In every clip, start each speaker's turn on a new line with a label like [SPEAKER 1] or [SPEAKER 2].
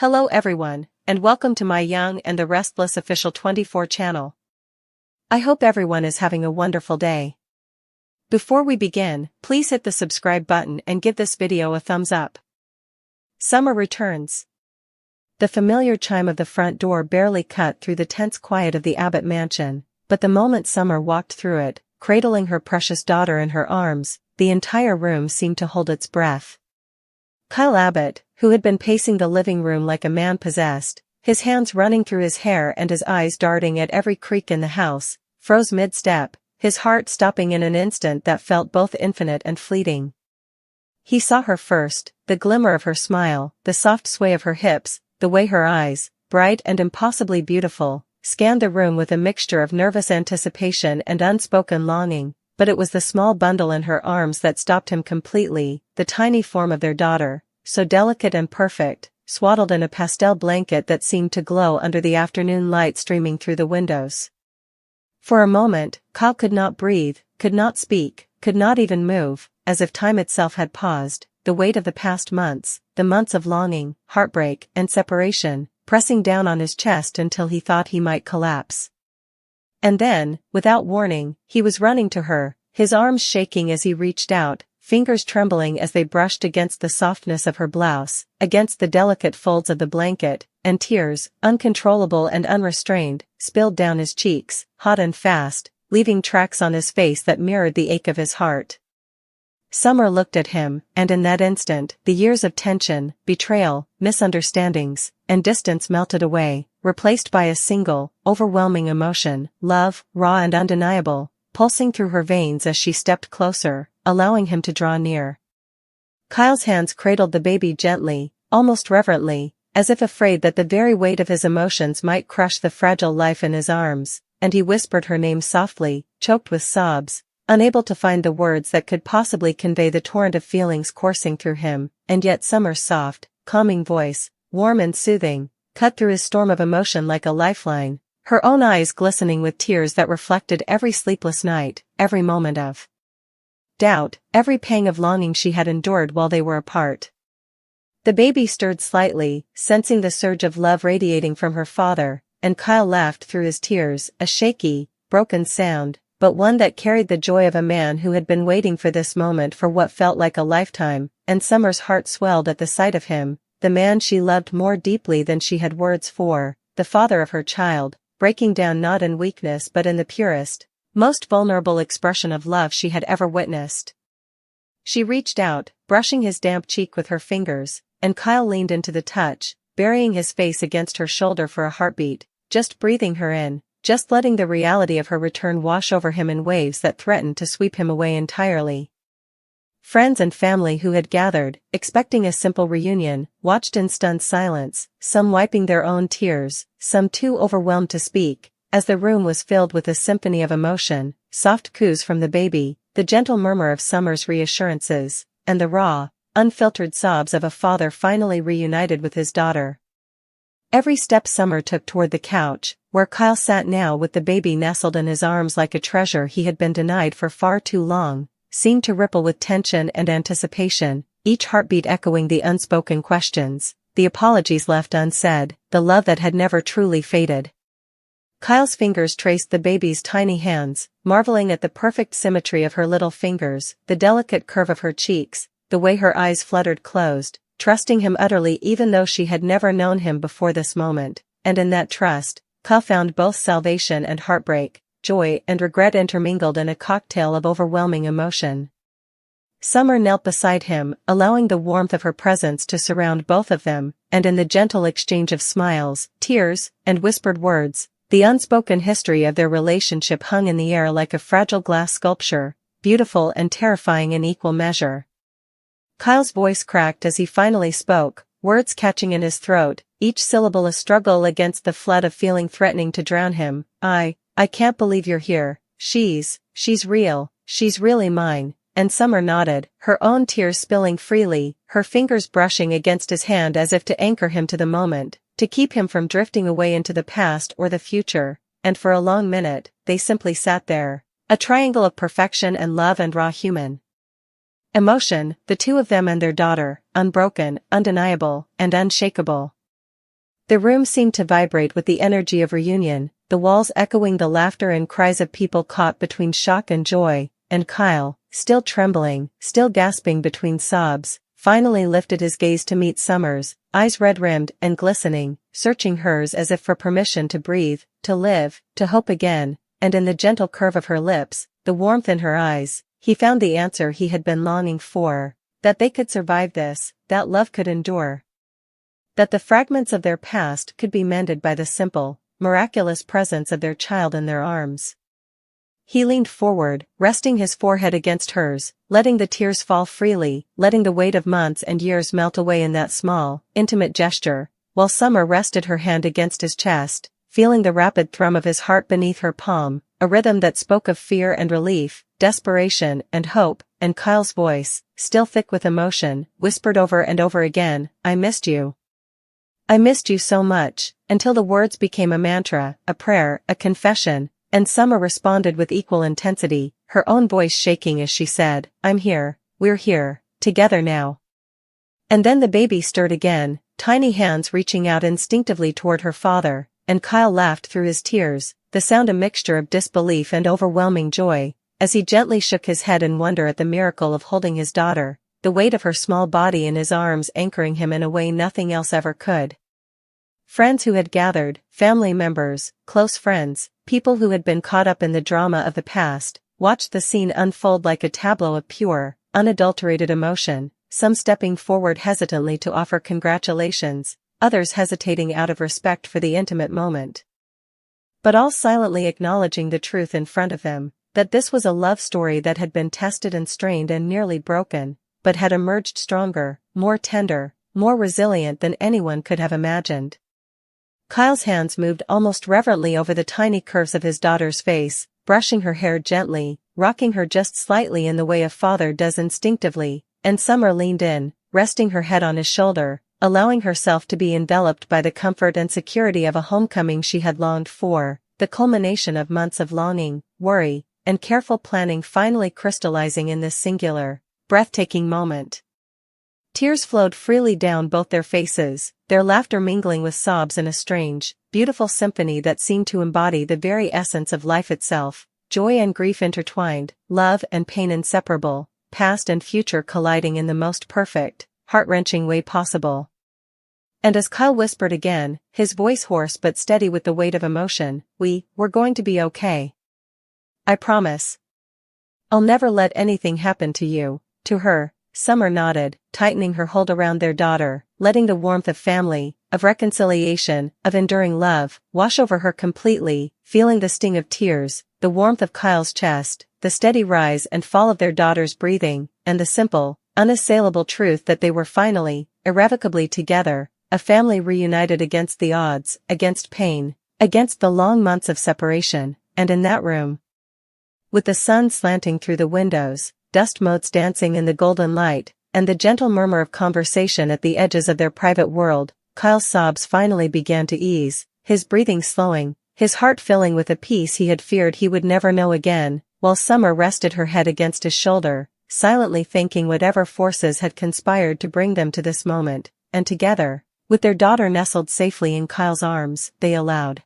[SPEAKER 1] Hello everyone, and welcome to my Young and the Restless official 24 channel. I hope everyone is having a wonderful day. Before we begin, please hit the subscribe button and give this video a thumbs up. Summer returns. The familiar chime of the front door barely cut through the tense quiet of the Abbott mansion, but the moment Summer walked through it, cradling her precious daughter in her arms, the entire room seemed to hold its breath. Kyle Abbott, who had been pacing the living room like a man possessed, his hands running through his hair and his eyes darting at every creak in the house, froze mid-step, his heart stopping in an instant that felt both infinite and fleeting. He saw her first, the glimmer of her smile, the soft sway of her hips, the way her eyes, bright and impossibly beautiful, scanned the room with a mixture of nervous anticipation and unspoken longing, but it was the small bundle in her arms that stopped him completely, the tiny form of their daughter, so delicate and perfect, swaddled in a pastel blanket that seemed to glow under the afternoon light streaming through the windows. For a moment, Kyle could not breathe, could not speak, could not even move, as if time itself had paused, the weight of the past months, the months of longing, heartbreak, and separation, pressing down on his chest until he thought he might collapse. And then, without warning, he was running to her, his arms shaking as he reached out, fingers trembling as they brushed against the softness of her blouse, against the delicate folds of the blanket, and tears, uncontrollable and unrestrained, spilled down his cheeks, hot and fast, leaving tracks on his face that mirrored the ache of his heart. Summer looked at him, and in that instant, the years of tension, betrayal, misunderstandings, and distance melted away, replaced by a single, overwhelming emotion, love, raw and undeniable, pulsing through her veins as she stepped closer, allowing him to draw near. Kyle's hands cradled the baby gently, almost reverently, as if afraid that the very weight of his emotions might crush the fragile life in his arms, and he whispered her name softly, choked with sobs, unable to find the words that could possibly convey the torrent of feelings coursing through him, and yet Summer's soft, calming voice, warm and soothing, cut through his storm of emotion like a lifeline, her own eyes glistening with tears that reflected every sleepless night, every moment of doubt, every pang of longing she had endured while they were apart. The baby stirred slightly, sensing the surge of love radiating from her father, and Kyle laughed through his tears, a shaky, broken sound, but one that carried the joy of a man who had been waiting for this moment for what felt like a lifetime, and Summer's heart swelled at the sight of him, the man she loved more deeply than she had words for, the father of her child, breaking down not in weakness but in the purest, most vulnerable expression of love she had ever witnessed. She reached out, brushing his damp cheek with her fingers, and Kyle leaned into the touch, burying his face against her shoulder for a heartbeat, just breathing her in, just letting the reality of her return wash over him in waves that threatened to sweep him away entirely. Friends and family who had gathered, expecting a simple reunion, watched in stunned silence, some wiping their own tears, some too overwhelmed to speak, as the room was filled with a symphony of emotion, soft coos from the baby, the gentle murmur of Summer's reassurances, and the raw, unfiltered sobs of a father finally reunited with his daughter. Every step Summer took toward the couch, where Kyle sat now with the baby nestled in his arms like a treasure he had been denied for far too long, seemed to ripple with tension and anticipation, each heartbeat echoing the unspoken questions, the apologies left unsaid, the love that had never truly faded. Kyle's fingers traced the baby's tiny hands, marveling at the perfect symmetry of her little fingers, the delicate curve of her cheeks, the way her eyes fluttered closed, trusting him utterly even though she had never known him before this moment, and in that trust, Kyle found both salvation and heartbreak, joy and regret intermingled in a cocktail of overwhelming emotion. Summer knelt beside him, allowing the warmth of her presence to surround both of them, and in the gentle exchange of smiles, tears, and whispered words, the unspoken history of their relationship hung in the air like a fragile glass sculpture, beautiful and terrifying in equal measure. Kyle's voice cracked as he finally spoke, words catching in his throat, each syllable a struggle against the flood of feeling threatening to drown him. I can't believe you're here. She's real, she's really mine. And Summer nodded, her own tears spilling freely, her fingers brushing against his hand as if to anchor him to the moment, to keep him from drifting away into the past or the future, and for a long minute, they simply sat there, a triangle of perfection and love and raw human emotion, the two of them and their daughter, unbroken, undeniable, and unshakable. The room seemed to vibrate with the energy of reunion, the walls echoing the laughter and cries of people caught between shock and joy, and Kyle, still trembling, still gasping between sobs, finally lifted his gaze to meet Summer's, eyes red-rimmed and glistening, searching hers as if for permission to breathe, to live, to hope again, and in the gentle curve of her lips, the warmth in her eyes, he found the answer he had been longing for, that they could survive this, that love could endure. That the fragments of their past could be mended by the simple, miraculous presence of their child in their arms. He leaned forward, resting his forehead against hers, letting the tears fall freely, letting the weight of months and years melt away in that small, intimate gesture, while Summer rested her hand against his chest, feeling the rapid thrum of his heart beneath her palm, a rhythm that spoke of fear and relief, desperation and hope, and Kyle's voice, still thick with emotion, whispered over and over again, "I missed you. I missed you so much," until the words became a mantra, a prayer, a confession, and Summer responded with equal intensity, her own voice shaking as she said, "I'm here, we're here, together now." And then the baby stirred again, tiny hands reaching out instinctively toward her father, and Kyle laughed through his tears, the sound a mixture of disbelief and overwhelming joy, as he gently shook his head in wonder at the miracle of holding his daughter, the weight of her small body in his arms anchoring him in a way nothing else ever could. Friends who had gathered, family members, close friends, people who had been caught up in the drama of the past, watched the scene unfold like a tableau of pure, unadulterated emotion, some stepping forward hesitantly to offer congratulations, others hesitating out of respect for the intimate moment. But all silently acknowledging the truth in front of them, that this was a love story that had been tested and strained and nearly broken, but had emerged stronger, more tender, more resilient than anyone could have imagined. Kyle's hands moved almost reverently over the tiny curves of his daughter's face, brushing her hair gently, rocking her just slightly in the way a father does instinctively, and Summer leaned in, resting her head on his shoulder, allowing herself to be enveloped by the comfort and security of a homecoming she had longed for, the culmination of months of longing, worry, and careful planning finally crystallizing in this singular, breathtaking moment. Tears flowed freely down both their faces, their laughter mingling with sobs in a strange, beautiful symphony that seemed to embody the very essence of life itself, joy and grief intertwined, love and pain inseparable, past and future colliding in the most perfect, heart-wrenching way possible. And as Kyle whispered again, his voice hoarse but steady with the weight of emotion, we're going to be okay. I promise. I'll never let anything happen to you, to her. Summer nodded, tightening her hold around their daughter, letting the warmth of family, of reconciliation, of enduring love, wash over her completely, feeling the sting of tears, the warmth of Kyle's chest, the steady rise and fall of their daughter's breathing, and the simple, unassailable truth that they were finally, irrevocably together, a family reunited against the odds, against pain, against the long months of separation, and in that room, with the sun slanting through the windows, dust motes dancing in the golden light, and the gentle murmur of conversation at the edges of their private world, Kyle's sobs finally began to ease, his breathing slowing, his heart filling with a peace he had feared he would never know again, while Summer rested her head against his shoulder, silently thanking whatever forces had conspired to bring them to this moment, and together, with their daughter nestled safely in Kyle's arms, they allowed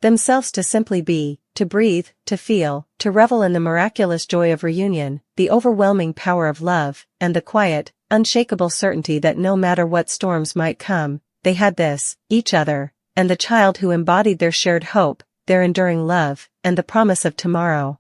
[SPEAKER 1] themselves to simply be, to breathe, to feel, to revel in the miraculous joy of reunion, the overwhelming power of love, and the quiet, unshakable certainty that no matter what storms might come, they had this, each other, and the child who embodied their shared hope, their enduring love, and the promise of tomorrow.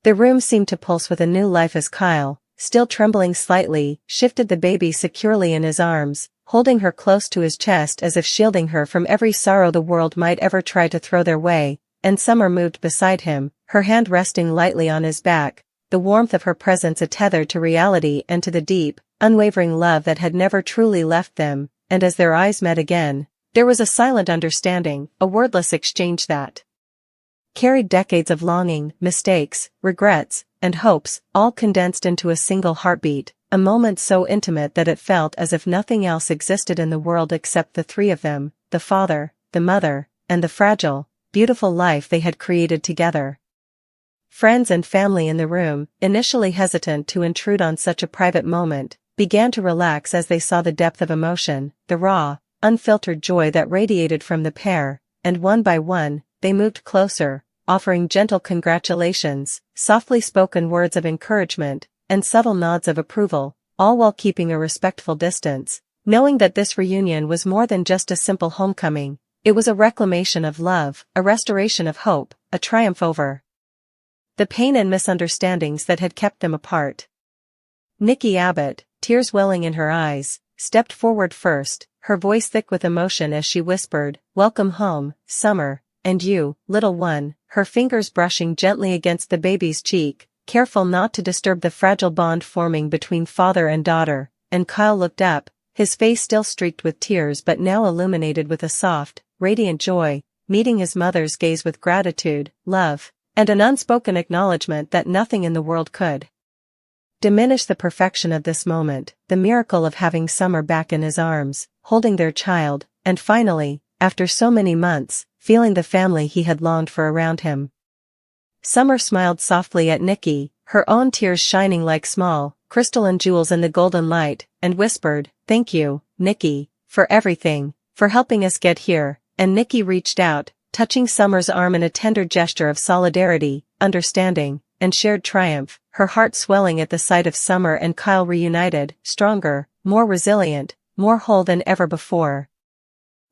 [SPEAKER 1] The room seemed to pulse with a new life as Kyle, still trembling slightly, shifted the baby securely in his arms, holding her close to his chest as if shielding her from every sorrow the world might ever try to throw their way, and Summer moved beside him, her hand resting lightly on his back, the warmth of her presence a tether to reality and to the deep, unwavering love that had never truly left them, and as their eyes met again, there was a silent understanding, a wordless exchange that carried decades of longing, mistakes, regrets, and hopes, all condensed into a single heartbeat, a moment so intimate that it felt as if nothing else existed in the world except the three of them, the father, the mother, and the fragile, beautiful life they had created together. Friends and family in the room, initially hesitant to intrude on such a private moment, began to relax as they saw the depth of emotion, the raw, unfiltered joy that radiated from the pair, and one by one, they moved closer, offering gentle congratulations, softly spoken words of encouragement, and subtle nods of approval, all while keeping a respectful distance, knowing that this reunion was more than just a simple homecoming. It was a reclamation of love, a restoration of hope, a triumph over the pain and misunderstandings that had kept them apart. Nikki Abbott, tears welling in her eyes, stepped forward first, her voice thick with emotion as she whispered, "Welcome home, Summer, and you, little one," her fingers brushing gently against the baby's cheek, careful not to disturb the fragile bond forming between father and daughter, and Kyle looked up, his face still streaked with tears but now illuminated with a soft, radiant joy, meeting his mother's gaze with gratitude, love, and an unspoken acknowledgement that nothing in the world could diminish the perfection of this moment, the miracle of having Summer back in his arms, holding their child, and finally, after so many months, feeling the family he had longed for around him. Summer smiled softly at Nikki, her own tears shining like small, crystalline jewels in the golden light, and whispered, "Thank you, Nikki, for everything, for helping us get here," and Nikki reached out, touching Summer's arm in a tender gesture of solidarity, understanding, and shared triumph, her heart swelling at the sight of Summer and Kyle reunited, stronger, more resilient, more whole than ever before.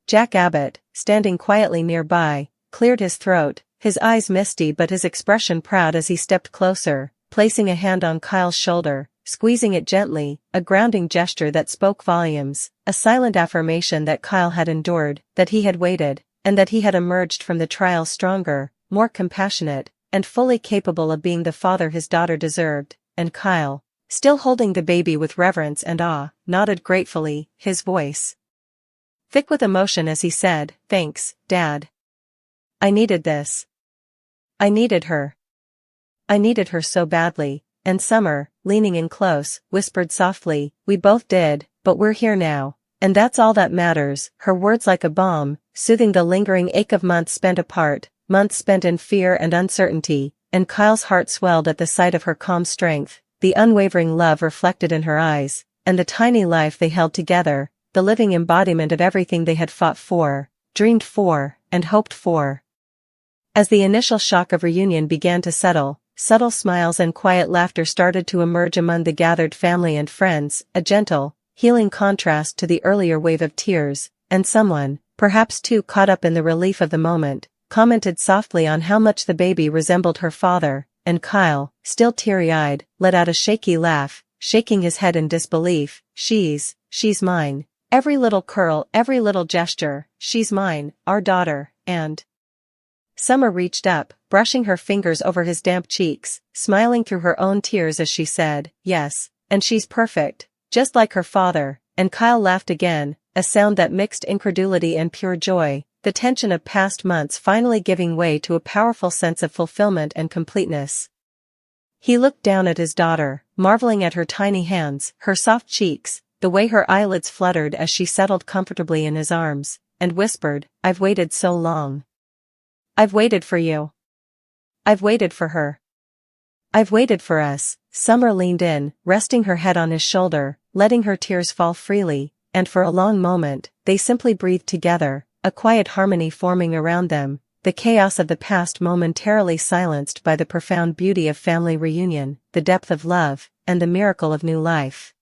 [SPEAKER 1] Jack Abbott, standing quietly nearby, cleared his throat, his eyes misty but his expression proud as he stepped closer, placing a hand on Kyle's shoulder, squeezing it gently, a grounding gesture that spoke volumes, a silent affirmation that Kyle had endured, that he had waited, and that he had emerged from the trial stronger, more compassionate, and fully capable of being the father his daughter deserved, and Kyle, still holding the baby with reverence and awe, nodded gratefully, his voice thick with emotion as he said, "Thanks, Dad. I needed this. I needed her. I needed her so badly," and Summer, leaning in close, whispered softly, "We both did, but we're here now, and that's all that matters," her words like a balm, soothing the lingering ache of months spent apart, months spent in fear and uncertainty, and Kyle's heart swelled at the sight of her calm strength, the unwavering love reflected in her eyes, and the tiny life they held together, the living embodiment of everything they had fought for, dreamed for, and hoped for. As the initial shock of reunion began to settle, subtle smiles and quiet laughter started to emerge among the gathered family and friends, a gentle, healing contrast to the earlier wave of tears, and someone, perhaps too caught up in the relief of the moment, commented softly on how much the baby resembled her father, and Kyle, still teary-eyed, let out a shaky laugh, shaking his head in disbelief. She's mine. Every little curl, every little gesture, she's mine, our daughter," and Summer reached up, brushing her fingers over his damp cheeks, smiling through her own tears as she said, "Yes, and she's perfect, just like her father," and Kyle laughed again, a sound that mixed incredulity and pure joy, the tension of past months finally giving way to a powerful sense of fulfillment and completeness. He looked down at his daughter, marveling at her tiny hands, her soft cheeks, the way her eyelids fluttered as she settled comfortably in his arms, and whispered, "I've waited so long. I've waited for you. I've waited for her. I've waited for us." Summer leaned in, resting her head on his shoulder, letting her tears fall freely, and for a long moment, they simply breathed together, a quiet harmony forming around them, the chaos of the past momentarily silenced by the profound beauty of family reunion, the depth of love, and the miracle of new life.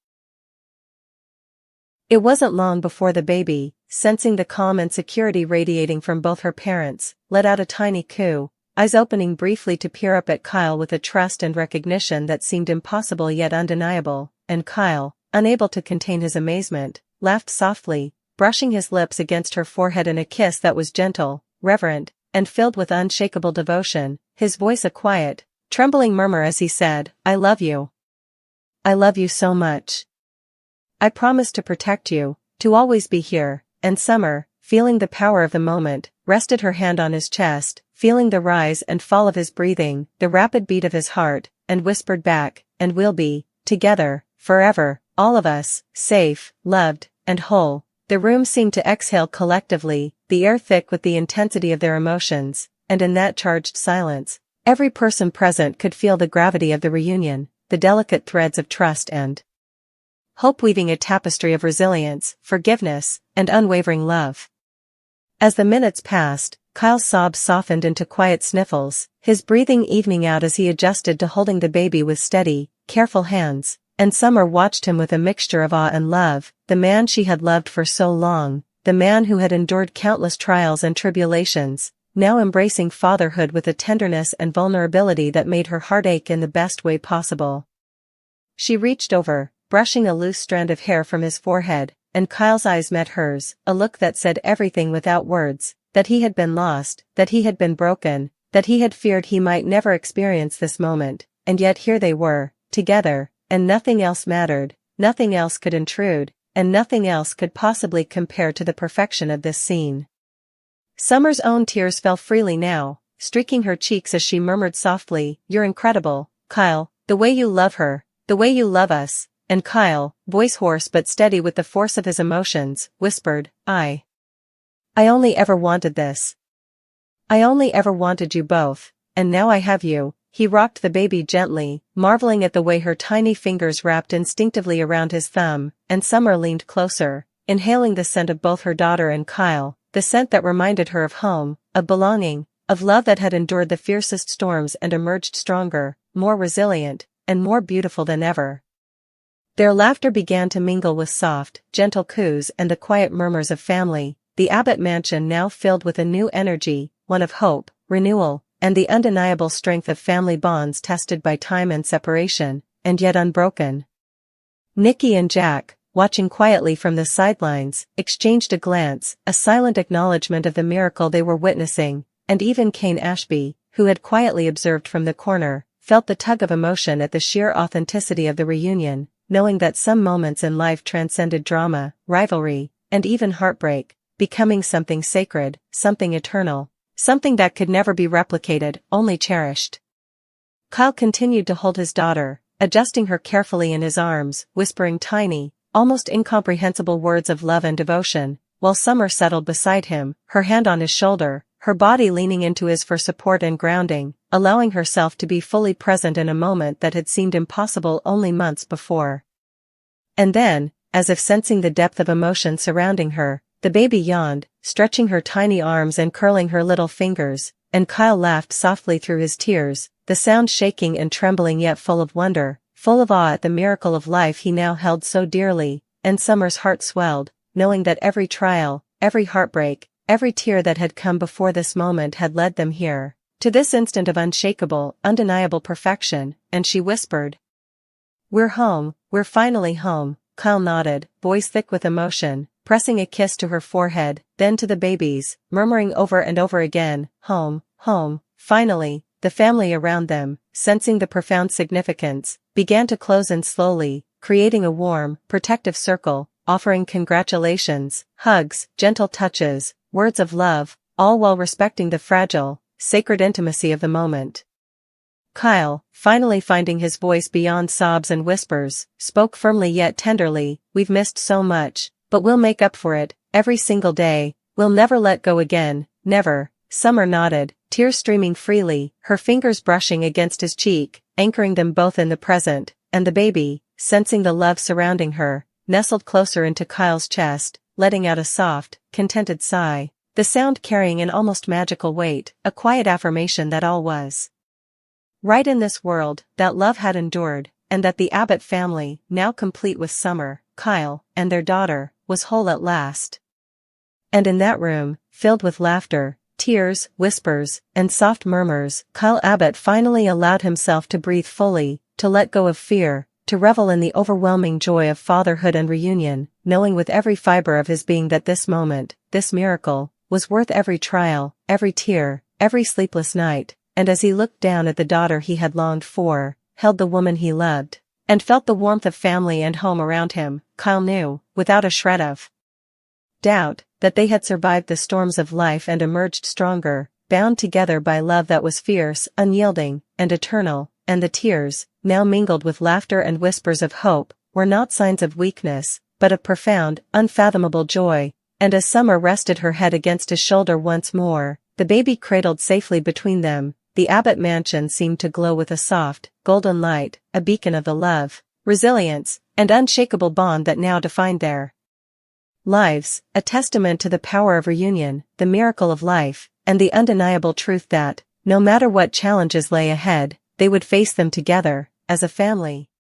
[SPEAKER 1] It wasn't long before the baby, sensing the calm and security radiating from both her parents, let out a tiny coo, eyes opening briefly to peer up at Kyle with a trust and recognition that seemed impossible yet undeniable, and Kyle, unable to contain his amazement, laughed softly, brushing his lips against her forehead in a kiss that was gentle, reverent, and filled with unshakable devotion, his voice a quiet, trembling murmur as he said, "I love you. I love you so much. I promise to protect you, to always be here," and Summer, feeling the power of the moment, rested her hand on his chest, feeling the rise and fall of his breathing, the rapid beat of his heart, and whispered back, "And we'll be, together, forever, all of us, safe, loved, and whole." The room seemed to exhale collectively, the air thick with the intensity of their emotions, and in that charged silence, every person present could feel the gravity of the reunion, the delicate threads of trust and hope weaving a tapestry of resilience, forgiveness, and unwavering love. As the minutes passed, Kyle's sobs softened into quiet sniffles, his breathing evening out as he adjusted to holding the baby with steady, careful hands, and Summer watched him with a mixture of awe and love, the man she had loved for so long, the man who had endured countless trials and tribulations, now embracing fatherhood with a tenderness and vulnerability that made her heart ache in the best way possible. She reached over, brushing a loose strand of hair from his forehead, and Kyle's eyes met hers, a look that said everything without words, that he had been lost, that he had been broken, that he had feared he might never experience this moment, and yet here they were, together, and nothing else mattered, nothing else could intrude, and nothing else could possibly compare to the perfection of this scene. Summer's own tears fell freely now, streaking her cheeks as she murmured softly, "You're incredible, Kyle, the way you love her, the way you love us," and Kyle, voice hoarse but steady with the force of his emotions, whispered, I only ever wanted this. I only ever wanted you both, and now I have you." He rocked the baby gently, marveling at the way her tiny fingers wrapped instinctively around his thumb, and Summer leaned closer, inhaling the scent of both her daughter and Kyle, the scent that reminded her of home, of belonging, of love that had endured the fiercest storms and emerged stronger, more resilient, and more beautiful than ever. Their laughter began to mingle with soft, gentle coos and the quiet murmurs of family, the Abbott mansion now filled with a new energy, one of hope, renewal, and the undeniable strength of family bonds tested by time and separation, and yet unbroken. Nikki and Jack, watching quietly from the sidelines, exchanged a glance, a silent acknowledgement of the miracle they were witnessing, and even Kane Ashby, who had quietly observed from the corner, felt the tug of emotion at the sheer authenticity of the reunion, knowing that some moments in life transcended drama, rivalry, and even heartbreak, becoming something sacred, something eternal. Something that could never be replicated, only cherished. Kyle continued to hold his daughter, adjusting her carefully in his arms, whispering tiny, almost incomprehensible words of love and devotion, while Summer settled beside him, her hand on his shoulder, her body leaning into his for support and grounding, allowing herself to be fully present in a moment that had seemed impossible only months before. And then, as if sensing the depth of emotion surrounding her, the baby yawned, stretching her tiny arms and curling her little fingers, and Kyle laughed softly through his tears, the sound shaking and trembling yet full of wonder, full of awe at the miracle of life he now held so dearly, and Summer's heart swelled, knowing that every trial, every heartbreak, every tear that had come before this moment had led them here, to this instant of unshakable, undeniable perfection, and she whispered, "We're home, we're finally home." Kyle nodded, voice thick with emotion, pressing a kiss to her forehead, then to the baby's, murmuring over and over again, "Home, home." Finally, the family around them, sensing the profound significance, began to close in slowly, creating a warm, protective circle, offering congratulations, hugs, gentle touches, words of love, all while respecting the fragile, sacred intimacy of the moment. Kyle, finally finding his voice beyond sobs and whispers, spoke firmly yet tenderly, "We've missed so much, but we'll make up for it, every single day, we'll never let go again, never." Summer nodded, tears streaming freely, her fingers brushing against his cheek, anchoring them both in the present, and the baby, sensing the love surrounding her, nestled closer into Kyle's chest, letting out a soft, contented sigh, the sound carrying an almost magical weight, a quiet affirmation that all was right in this world, that love had endured, and that the Abbott family, now complete with Summer, Kyle, and their daughter, was whole at last. And in that room, filled with laughter, tears, whispers, and soft murmurs, Kyle Abbott finally allowed himself to breathe fully, to let go of fear, to revel in the overwhelming joy of fatherhood and reunion, knowing with every fiber of his being that this moment, this miracle, was worth every trial, every tear, every sleepless night, and as he looked down at the daughter he had longed for, held the woman he loved, and felt the warmth of family and home around him, Kyle knew, without a shred of doubt, that they had survived the storms of life and emerged stronger, bound together by love that was fierce, unyielding, and eternal, and the tears, now mingled with laughter and whispers of hope, were not signs of weakness, but of profound, unfathomable joy, and as Summer rested her head against his shoulder once more, the baby cradled safely between them, the Abbott mansion seemed to glow with a soft, golden light, a beacon of the love, resilience, and unshakable bond that now defined their lives, a testament to the power of reunion, the miracle of life, and the undeniable truth that, no matter what challenges lay ahead, they would face them together, as a family.